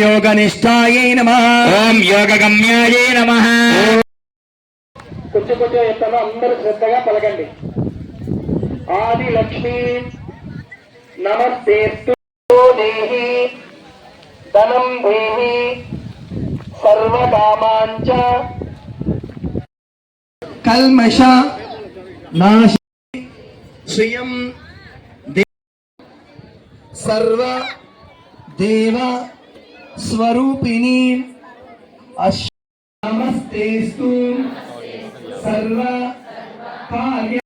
योगनिष्ठायै नमः ओम योगगम्यायै नमः కొంచెం కొంచెం చెప్తాను అందరూ శ్రద్ధగా పలకండి. ఆది లక్ష్మీ నమస్తేస్తు దేహి ధనం దేహి సర్వకామాంచ कल्मष नाश श्रियं सर्व देव स्वरूपिणी नमस्तेस्तु सर्व कार्य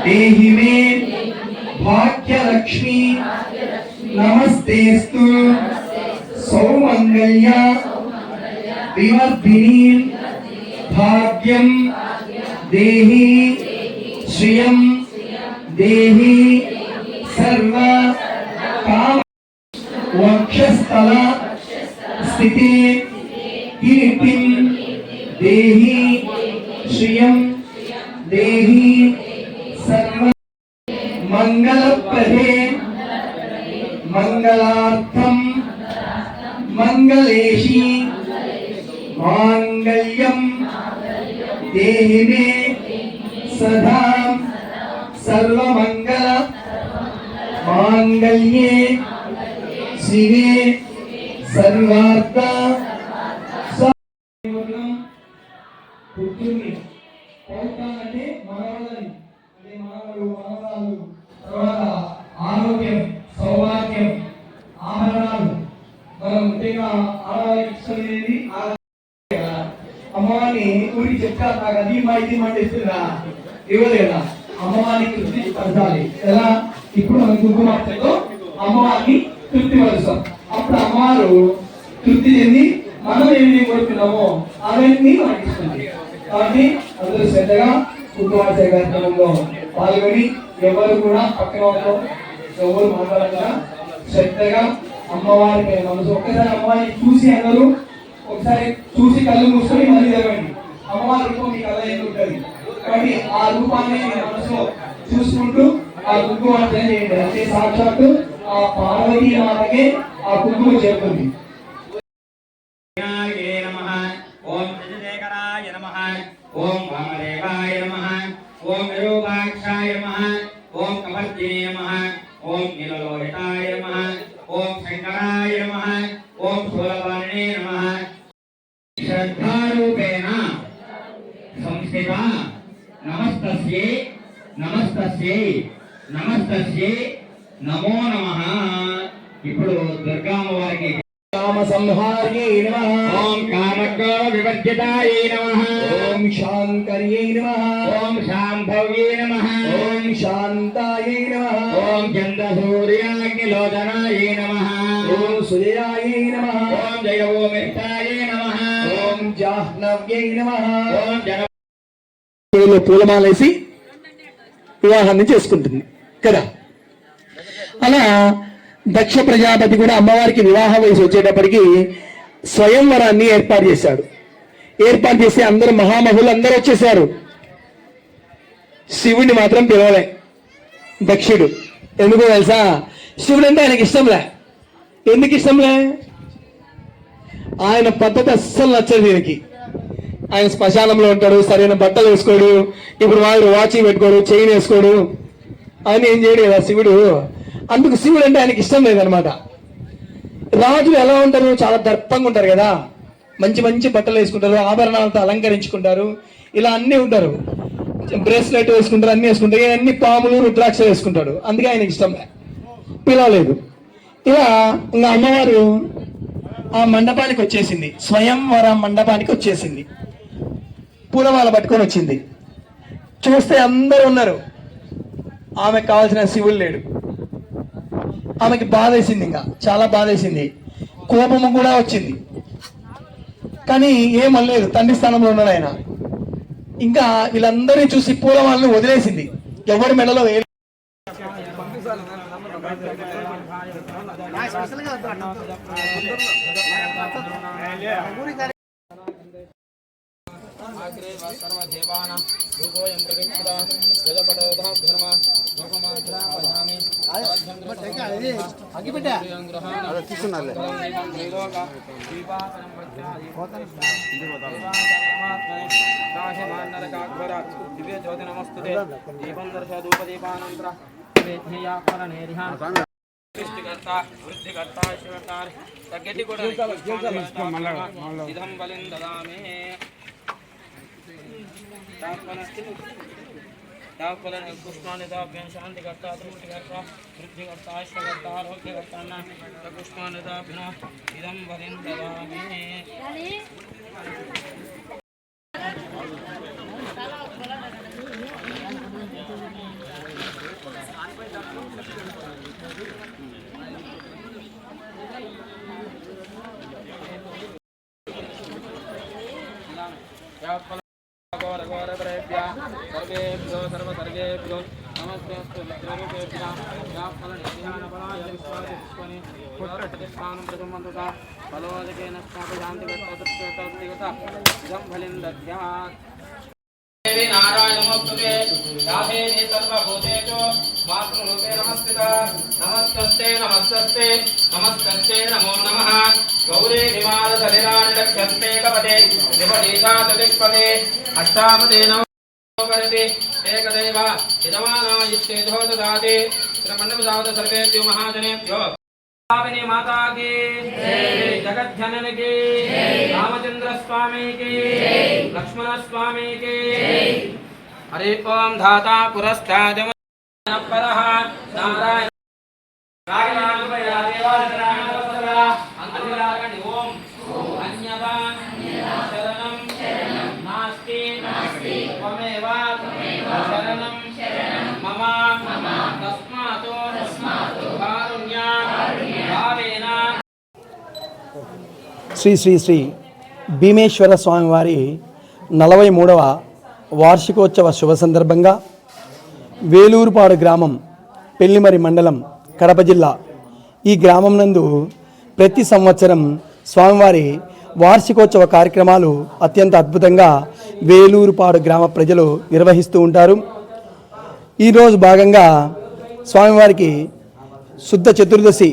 देहि मे भाग्यलक्ष्मी नमस्तेस्तु सौमंगल्य विवर्धिनी भाग्यं देहि श्रियं देहि सर्व काम वक्षस्थल स्थिति कीर्तिं देहि श्रियं देहि सर्व मंगलप्रदे मंगलार्थं मंगलेशी मांगल्यं देहि मे सदा सर्वमंगल मांगल्ये शिवे सर्वार्थ పుత్రుని పౌత్రాలంటే మనవలని అంటే మనవలు మనవరాలు తర్వాత ఆరోగ్యం సౌభాగ్యం ఆభరణాలు మనం ముఖ్యంగా ఆడవారికి ఇష్టమైనది అమ్మవారిని ఊరికి చెప్తారు నాకు అది మా ఇది మంది ఇస్తుందా ఇవ్వలేదా అమ్మవారిని తృప్తి పరచాలి ఎలా ఇప్పుడు మనం కుంకుమార్తెతో అమ్మవారిని తృప్తి పరుస్తాం అప్పుడు అమ్మవారు తృప్తి చెంది మనం ఏమి కోరుకున్నామో అవన్నీ మనకి ఇస్తుంది కాబట్టి అందరూ శ్రద్ధగా కుంకుమార్తె కార్యక్రమంలో పాల్గొని ఎవరు కూడా పక్కన వాళ్ళు ఎవరు మాట్లాడకుండా శ్రద్ధగా అమ్మవారి మనసు ఒక్కసారి అమ్మవారిని చూసి అందరూ ఒకసారి చూసి కళ్ళు మూసుకొని మళ్ళీ తెరవండి. అమ్మవారి రూపం మీ కళ్ళ ఏమి ఉంటుంది కాబట్టి ఆ రూపాన్ని మనసులో చూసుకుంటూ ఆ కుంకుమార్తె చేయండి. అంటే సాక్షాత్తు ఆ పార్వతీ మాతకే ఆ కుంకుమ చేరుతుంది. ओम शशिशेखराय नमः ओम वामदेवाय नमः ओम विरूपाक्षाय नमः ओम कमर्दिने नमः ओम नीललोहिताय नमः ओम शंकराय नमः ओम शूलपाणिने नमः श्रद्धारूपेण संस्थिता नमस्तस्यै नमस्तस्यै नमस्तस्यै नमो नमः ఇప్పుడు దుర్గామ్మవారికి काम संहार्ये नमः ओम कामक्रोध विवर्जितायै नमः ओम शांकर्ये नमः ओम शांभव्ये नमः ओम शांताये नमः ओम चंद्रसूर्याग्निलोचनायै नमः ओम सूर्याये नमः ओम जयवोमिष्ठायै नमः ओम जाह्नव्ये नमः ओम जन పూలమాలేసి వివాహాన్ని చేసుకుంటుంది కదా. అలా దక్ష ప్రజాపతి కూడా అమ్మవారికి వివాహ వయసు వచ్చేటప్పటికి స్వయంవరాన్ని ఏర్పాటు చేశాడు. ఏర్పాటు చేసి అందరూ మహామహులు అందరూ వచ్చేసారు. శివుడిని మాత్రం పిలవలే దక్షుడు. ఎందుకు తెలుసా? శివుడు అంటే ఆయనకి ఇష్టంలే. ఎందుకు ఇష్టంలే? ఆయన పద్ధతి అస్సలు నచ్చదు దీనికి. ఆయన శ్మశానంలో ఉంటాడు, సరైన బట్టలు వేసుకోడు, ఇప్పుడు వాళ్ళు వాచి పెట్టుకోడు, చైన్ వేసుకోడు, ఆయన ఏం చేయడు కదా శివుడు. అందుకు శివుడు అంటే ఆయనకి ఇష్టం లేదనమాట. రాజులు ఎలా ఉంటారు? చాలా దర్పంగా ఉంటారు కదా, మంచి మంచి బట్టలు వేసుకుంటారు, ఆభరణాలతో అలంకరించుకుంటారు, ఇలా అన్నీ ఉంటారు, బ్రేస్లెట్ వేసుకుంటారు, అన్ని వేసుకుంటారు, అన్ని పాములు రుద్రాక్ష వేసుకుంటాడు. అందుకే ఆయనకి ఇష్టం పిలవలేదు. ఇలా ఇంకా అమ్మవారు ఆ మండపానికి వచ్చేసింది, స్వయంవర మండపానికి వచ్చేసింది. పూలమాల పట్టుకొని వచ్చింది. చూస్తే అందరూ ఉన్నారు, ఆమెకు కావాల్సిన శివుడు లేడు. ఆమెకి బాధేసింది, ఇంకా చాలా బాధేసింది, కోపము కూడా వచ్చింది. కానీ ఏమనలేదు, తండ్రి స్థానంలో ఉన్నాడు ఆయన. ఇంకా వీళ్ళందరినీ చూసి పూలమాలను వదిలేసింది, ఎవరి మెడలో వేయలేదు. आग्रे सर्वदेवानां रूपोऽयं प्रतिष्ठिता यजपटोधर्म लोकमात्रा पश्यामि दिव्य ज्योति नमस्ते दीपं दर्श धूपदीपानंतर सृष्टिकर्ता वृद्धिकर्ता शिवकार तगेटी कोड इदं बलिं ददामि तापलन पुष्पाणि दाभ्यं शांतिकर्ता दृष्टिकर्ता वृद्धिकर्ता शिवकर्ता आरोग्यकर्ता न पुष्पाणि दाभ्यं इदं बलिं ददामि सर्वेभ्यो सर्वसर्गेभ्यो नमस्तेस्तु मित्ररूपेभ्यः फलनिध्यानफलाय विश्वासपुष्पनि पुत्रप्रतिष्ठानं प्रथमन्तता फलोदकेन स्थापयान्तिगतोत्तिगता इदं फलिं दद्यात् देवी नारायणमोक्तुते याधेति सर्वभूतेषु मातृरूपे नमस्कृता नमस्तस्ते नमस्तस्ते नमस्तस्ते नमो नमः गौरी विमानसलिलानि रक्षन्ते कपटे विपदीशा चतुष्पदे अष्टापदे नमः करते एकदैव यजमानायुष्टे जो ददाति श्रीमण्डपदावत सर्वेभ्यो महाजनेभ्यो भाविनी माता की जगज्जनन की रामचंद्र स्वामी की लक्ष्मण स्वामी की हरि ओम धाता पुरस्ताद परः नारायण ओम अन्यथा शरणं नास्ति त्वमेव शरणं मम तस्मात् कारुण्य भावेन శ్రీ శ్రీ శ్రీ భీమేశ్వర స్వామివారి 43వ వార్షికోత్సవ శుభ సందర్భంగా వేలూరుపాడు గ్రామం పెళ్లిమరి మండలం కడప జిల్లా ఈ గ్రామం నందు ప్రతి సంవత్సరం స్వామివారి వార్షికోత్సవ కార్యక్రమాలు అత్యంత అద్భుతంగా వేలూరుపాడు గ్రామ ప్రజలు నిర్వహిస్తూ ఉంటారు. ఈరోజు భాగంగా స్వామివారికి శుద్ధ చతుర్దశి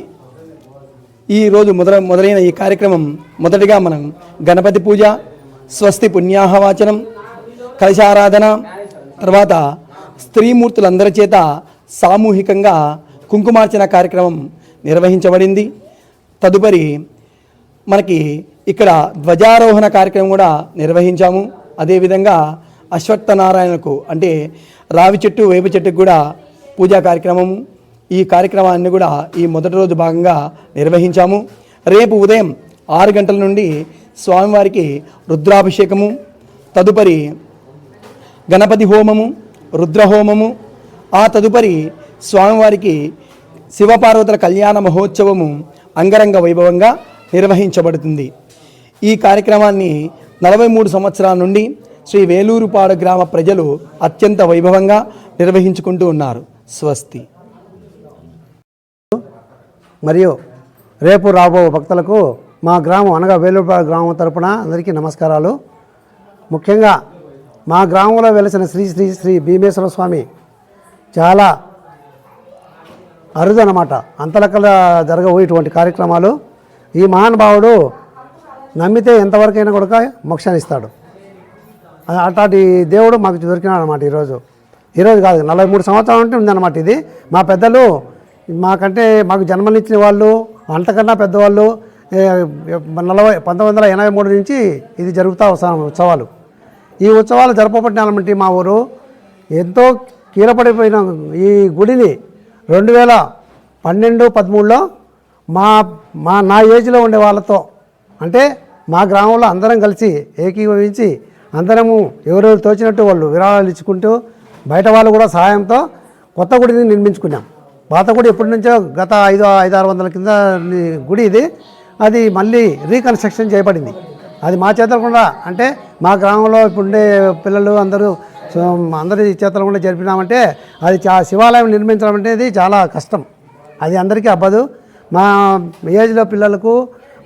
ఈరోజు మొదలైన ఈ కార్యక్రమం మొదటిగా మనం గణపతి పూజ, స్వస్తి పుణ్యాహవాచనం, కలశారాధన, తర్వాత స్త్రీమూర్తులందరి చేత సామూహికంగా కుంకుమార్చన కార్యక్రమం నిర్వహించబడింది. తదుపరి మనకి ఇక్కడ ధ్వజారోహణ కార్యక్రమం కూడా నిర్వహించాము. అదేవిధంగా అశ్వత్థనారాయణకు అంటే రావి చెట్టు, వేప చెట్టుకు కూడా పూజా కార్యక్రమము, ఈ కార్యక్రమాన్ని కూడా ఈ మొదటి రోజు భాగంగా నిర్వహించాము. రేపు ఉదయం 6 గంటల నుండి స్వామివారికి రుద్రాభిషేకము, తదుపరి గణపతి హోమము, రుద్రహోమము, ఆ తదుపరి స్వామివారికి శివపార్వతుల కళ్యాణ మహోత్సవము అంగరంగ వైభవంగా నిర్వహించబడుతుంది. ఈ కార్యక్రమాన్ని 43 సంవత్సరాల నుండి శ్రీ వేలూరుపాడు గ్రామ ప్రజలు అత్యంత వైభవంగా నిర్వహించుకుంటూ ఉన్నారు. స్వస్తి. మరియు రేపు రాబో భక్తులకు మా గ్రామం అనగా వేలూరుపాడు గ్రామం తరపున అందరికీ నమస్కారాలు. ముఖ్యంగా మా గ్రామంలో వెలిసిన శ్రీ శ్రీ శ్రీ భీమేశ్వర స్వామి చాలా అరుదు అన్నమాట. అంతలకల జరగవు ఇటువంటి కార్యక్రమాలు. ఈ మహానుభావుడు నమ్మితే ఎంతవరకైనా కూడా మోక్షాన్ని ఇస్తాడు. అట్లాంటి దేవుడు మాకు దొరికినాడు అన్నమాట. ఈరోజు కాదు, 43 సంవత్సరాల నుండి ఉందన్నమాట. ఇది మా పెద్దలు మాకు జన్మనిచ్చిన వాళ్ళు, అంతకన్నా పెద్దవాళ్ళు 1983 నుంచి ఇది జరుగుతూ వస్తాం ఉత్సవాలు. ఈ ఉత్సవాలు జరపబడినామంటే మా ఊరు ఎంతో కీలపడిపోయిన ఈ గుడిని 2012-13లో నా ఏజ్లో ఉండే వాళ్ళతో, అంటే మా గ్రామంలో అందరం కలిసి ఏకీభవించి అందరము ఎవరెవరు తోచినట్టు వాళ్ళు విరాళాలు ఇచ్చుకుంటూ బయట వాళ్ళు కూడా సహాయంతో కొత్త గుడిని నిర్మించుకున్నాం. పాత గుడి ఎప్పటి నుంచో గత 500-600 కింద గుడి ఇది. అది మళ్ళీ రీకన్స్ట్రక్షన్ చేయబడింది. అది మా చేతలు కూడా, అంటే మా గ్రామంలో ఇప్పుడుండే పిల్లలు అందరి చేతలు కూడా జరిపినామంటే అది శివాలయం నిర్మించడం అనేది చాలా కష్టం. అది అందరికీ అవ్వదు. మా ఏజ్లో పిల్లలకు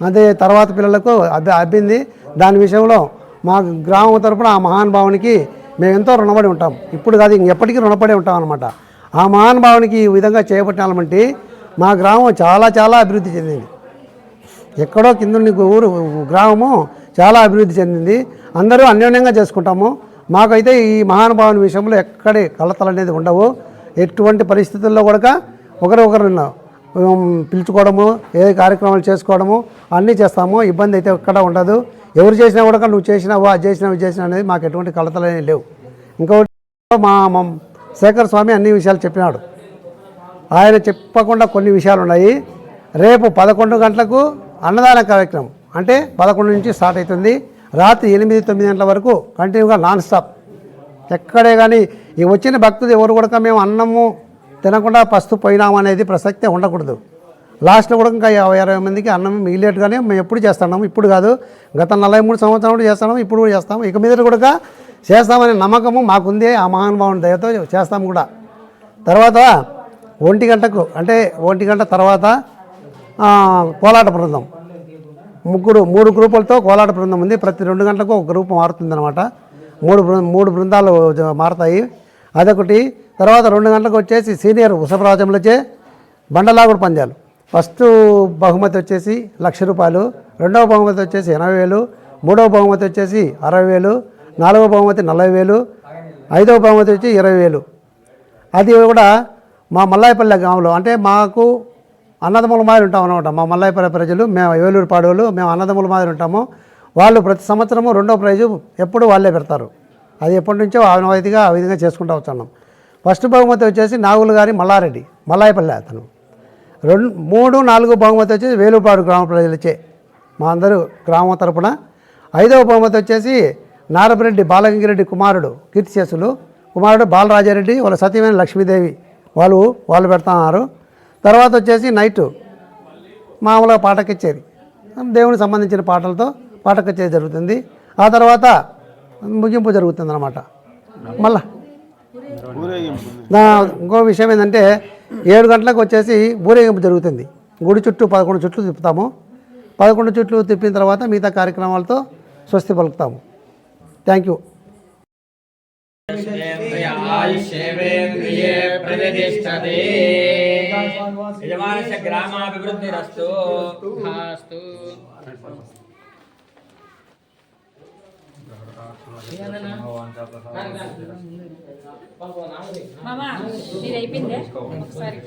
అదే తర్వాత పిల్లలకు అబ్బింది. దాని విషయంలో మా గ్రామం తరపున ఆ మహానుభావునికి మేము ఎంతో రుణపడి ఉంటాం. ఇప్పుడు కాదు ఎప్పటికీ రుణపడి ఉంటాం అనమాట. ఆ మహానుభావునికి ఈ విధంగా చేపట్టాలంటే మా గ్రామం చాలా చాలా అభివృద్ధి చెందింది. ఎక్కడో కింద ఊరు గ్రామము చాలా అభివృద్ధి చెందింది. అందరూ అన్యోన్యంగా చేసుకుంటాము. మాకైతే ఈ మహానుభావుని విషయంలో ఎక్కడే కలతలు అనేది ఉండవు. ఎటువంటి పరిస్థితుల్లో కూడా ఒకరిని పిలుచుకోవడము, ఏ కార్యక్రమాలు చేసుకోవడము అన్నీ చేస్తాము. ఇబ్బంది అయితే ఎక్కడ ఉండదు. ఎవరు చేసినా కూడా నువ్వు చేసినావు, అది చేసినావు, ఇది చేసినావు అనేది మాకు ఎటువంటి కలతలు అనేవి లేవు. ఇంకొకటి మా శేఖర్ స్వామి అన్ని విషయాలు చెప్పినాడు. ఆయన చెప్పకుండా కొన్ని విషయాలు ఉన్నాయి. రేపు 11 గంటలకు అన్నదాన కార్యక్రమం అంటే 11 నుంచి స్టార్ట్ అవుతుంది. రాత్రి 8-9 గంటల వరకు కంటిన్యూగా నాన్ స్టాప్. ఎక్కడే కానీ ఈ వచ్చిన భక్తులు ఎవరు కూడా మేము అన్నము తినకుండా పస్తు పోయినామనేది ప్రసక్తే ఉండకూడదు. లాస్ట్లో కూడా ఇంకా 50-60 మందికి అన్నం మిగిలేట్టుగానే మేము ఎప్పుడు చేస్తున్నాము. ఇప్పుడు కాదు, గత 43 సంవత్సరాలు చేస్తున్నాము, ఇప్పుడు కూడా చేస్తాము. ఇక మీద కూడా చేస్తామనే నమ్మకము మాకుంది. ఆ మహానుభావుని దయతో చేస్తాము కూడా. తర్వాత 1 గంటకు అంటే 1 గంట తర్వాత కోలాట బృందం 3 గ్రూపులతో కోలాట బృందం ఉంది. ప్రతి 2 గంటలకు ఒక గ్రూపు మారుతుందన్నమాట. 3 బృందాలు మారుతాయి. అదొకటి. తర్వాత 2 గంటలకు వచ్చేసి సీనియర్ వృషభరాజంలోచే బండలాగుడు పందాలు. ఫస్ట్ బహుమతి వచ్చేసి 1,00,000 రూపాయలు, రెండవ బహుమతి వచ్చేసి 80,000, మూడవ బహుమతి వచ్చేసి 60,000, నాలుగవ బహుమతి 40,000, ఐదవ బహుమతి వచ్చి 20,000. అది కూడా మా మల్లాయపల్లి గ్రామంలో అంటే మాకు అన్నదమ్ముల మాదిరి ఉంటాం అనమాట. మా మల్లాయపల్లి ప్రజలు, మేము వేలూరు పాడోళ్ళు, మేము అన్నదమ్ముల మాదిరి ఉంటాము. వాళ్ళు ప్రతి సంవత్సరము రెండో ప్రైజు ఎప్పుడు వాళ్ళే పెడతారు. అది ఎప్పటి నుంచో ఆనవాయితీగా ఆ విధంగా చేసుకుంటూ వచ్చాం. ఫస్ట్ బహుమతి వచ్చేసి నాగులు గారి మల్లారెడ్డి, మల్లాయపల్లి అతను. 2, 3, 4 బహుమతి వచ్చేసి వేలూరుపాడు గ్రామ ప్రజలచే మా అందరూ గ్రామం తరపున. 5వ బహుమతి వచ్చేసి నారపరెడ్డి బాలగంగిరెడ్డి కుమారుడు కీర్తిశేషులు కుమారుడు బాలరాజారెడ్డి, వాళ్ళ సతీమైన లక్ష్మీదేవి వాళ్ళు పెడుతున్నారు. తర్వాత వచ్చేసి నైటు మామూలుగా పాట కచేరీ, దేవునికి సంబంధించిన పాటలతో పాట కచేరీ జరుగుతుంది. ఆ తర్వాత ముగింపు జరుగుతుంది అన్నమాట. మళ్ళా ఇంకో విషయం ఏంటంటే 7 గంటలకు వచ్చేసి ఊరేగింపు జరుగుతుంది. గుడి చుట్టూ 11 చుట్లు తిప్పుతాము. 11 చుట్లు తిప్పిన తర్వాత మిగతా కార్యక్రమాలతో స్వస్తి పలుకుతాము. Thank you. యజమానస్య గ్రామాభివృద్ధిరస్తు. మామా ఇది అయిపోయిందే ఒకసారి